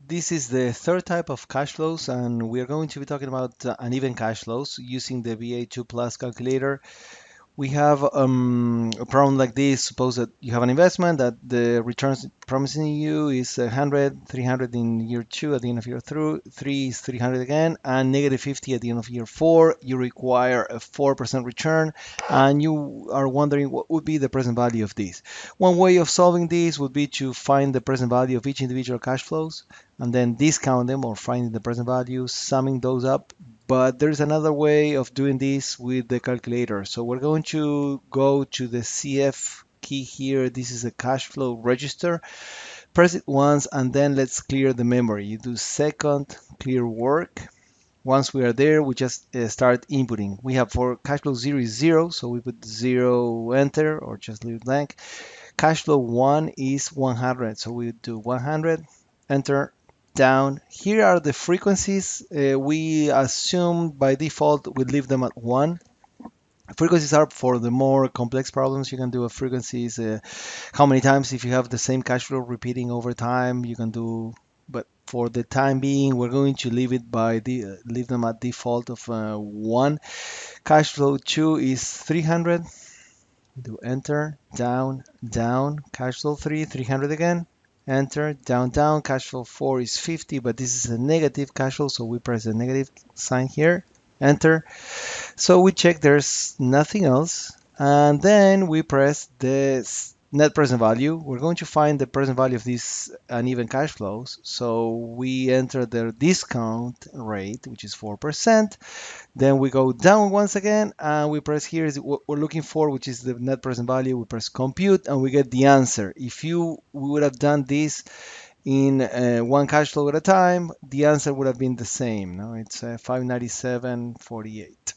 This is the third type of cash flows, and we are going to be talking about uneven cash flows using the VA2 Plus calculator. We have a problem like this. Suppose that you have an investment that the returns promising you is 100, 300 in year two, at the end of year three is 300 again, and negative 50 at the end of year four. You require a 4% return, and you are wondering what would be the present value of this. One way of solving this would be to find the present value of each individual cash flows and then discount them or finding the present value, summing those up. But there's another way of doing this with the calculator. So we're going to go to the CF key here. This is a cash flow register. Press it once and then let's clear the memory. You do second clear work. Once we are there, we just start inputting. We have for cash flow 0 is 0, so we put 0, enter, or just leave it blank. Cash flow 1 is 100, so we do 100, enter, down. Here are the frequencies. We assume by default we leave them at 1. Frequencies are for the more complex problems. You can do a frequencies, how many times if you have the same cash flow repeating over time, you can do. But for the time being, we're going to leave it by the leave them at default of 1. Cash flow 2 is 300. Do enter, down, down. Cash flow 3, 300 again. Enter, down, down. Cash flow 4 is 50, but this is a negative cash flow, so we press the negative sign here. Enter. So we check there's nothing else, and then we press the net present value. We're going to find the present value of these uneven cash flows. So we enter the discount rate, which is 4%. Then we go down once again and we press here is what we're looking for, which is the net present value. We press compute and we get the answer. If we would have done this in one cash flow at a time, the answer would have been the same. No, it's 597.48.